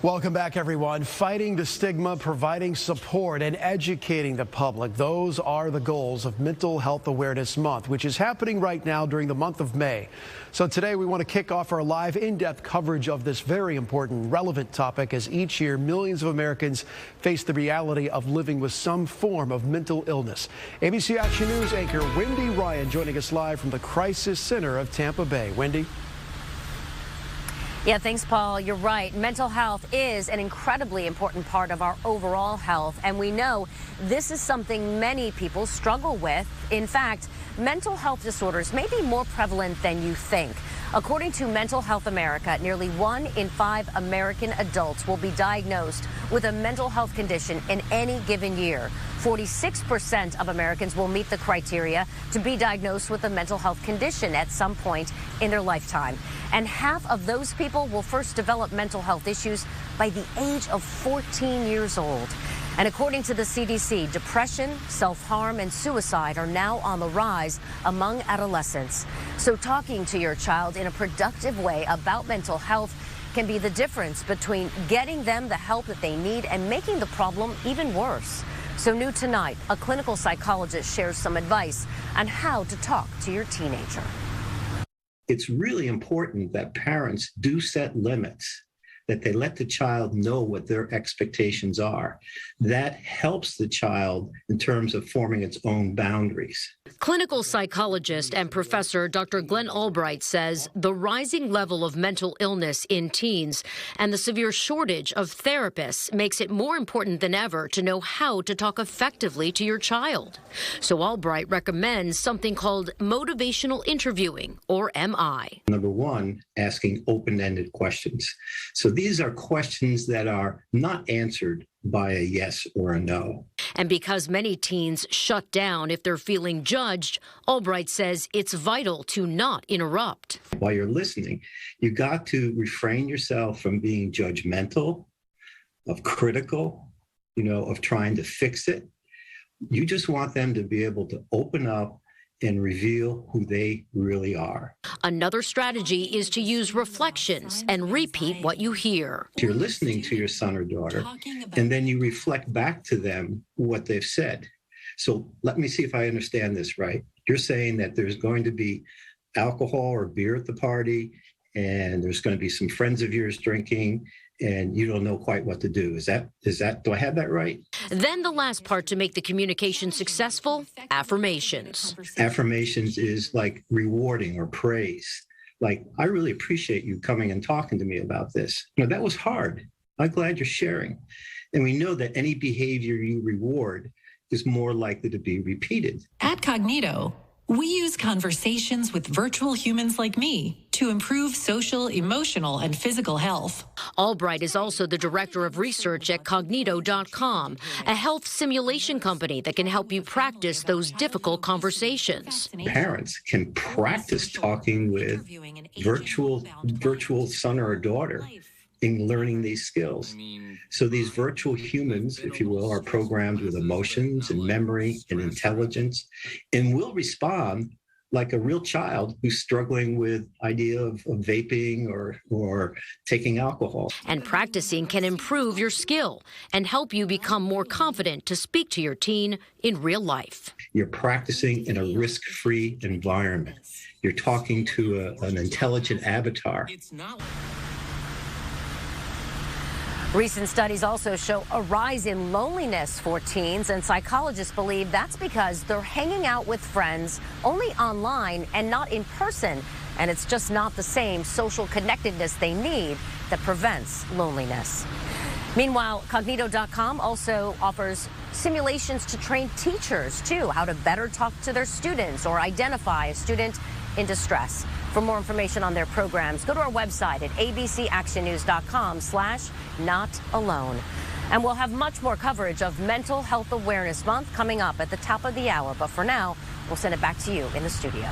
Welcome back, everyone. Fighting the stigma, providing support, and educating the public. Those are the goals of Mental Health Awareness Month, which is happening right now during the month of May. So today we want to kick off our live in-depth coverage of this very important, relevant topic as each year millions of Americans face the reality of living with some form of mental illness. ABC Action News anchor Wendy Ryan joining us live from the Crisis Center of Tampa Bay. Wendy? Yeah, thanks, Paul. You're right. Mental health is an incredibly important part of our overall health, and we know this is something many people struggle with. In fact, mental health disorders may be more prevalent than you think. According to Mental Health America, nearly 1 in 5 American adults will be diagnosed with a mental health condition in any given year. 46% of Americans will meet the criteria to be diagnosed with a mental health condition at some point in their lifetime. And half of those people will first develop mental health issues by the age of 14 years old. And according to the CDC, depression, self-harm, and suicide are now on the rise among adolescents. So talking to your child in a productive way about mental health can be the difference between getting them the help that they need and making the problem even worse. So new tonight, a clinical psychologist shares some advice on how to talk to your teenager. It's really important that parents do set limits, that they let the child know what their expectations are. That helps the child in terms of forming its own boundaries. Clinical psychologist and professor Dr. Glenn Albright says the rising level of mental illness in teens and the severe shortage of therapists makes it more important than ever to know how to talk effectively to your child. So Albright recommends something called motivational interviewing, or MI. Number one, asking open-ended questions. So these are questions that are not answered by a yes or a no. And because many teens shut down if they're feeling judged, Albright says it's vital to not interrupt. While you're listening, you got to refrain yourself from being judgmental, of critical, of trying to fix it. You just want them to be able to open up and reveal who they really are. Another strategy is to use reflections and repeat what you hear. You're listening to your son or daughter, and then you reflect back to them what they've said. So let me see if I understand this right. You're saying that there's going to be alcohol or beer at the party, and there's going to be some friends of yours drinking, and you don't know quite what to do. Is that, do I have that right? Then the last part to make the communication successful, affirmations. Affirmations is like rewarding or praise. Like, I really appreciate you coming and talking to me about this. That was hard. I'm glad you're sharing. And we know that any behavior you reward is more likely to be repeated. At Kognito, we use conversations with virtual humans like me to improve social, emotional, and physical health. Albright is also the director of research at Kognito.com, a health simulation company that can help you practice those difficult conversations. Parents can practice talking with virtual son or daughter in learning these skills. So these virtual humans, if you will, are programmed with emotions and memory and intelligence and will respond like a real child who's struggling with idea of vaping or taking alcohol. And practicing can improve your skill and help you become more confident to speak to your teen in real life. You're practicing in a risk-free environment. You're talking to an intelligent avatar. Recent studies also show a rise in loneliness for teens, and psychologists believe that's because they're hanging out with friends only online and not in person, and it's just not the same social connectedness they need that prevents loneliness. Meanwhile, Kognito.com also offers simulations to train teachers, too, how to better talk to their students or identify a student in distress. For more information on their programs, go to our website at abcactionnews.com/notalone. And we'll have much more coverage of Mental Health Awareness Month coming up at the top of the hour. But for now, we'll send it back to you in the studio.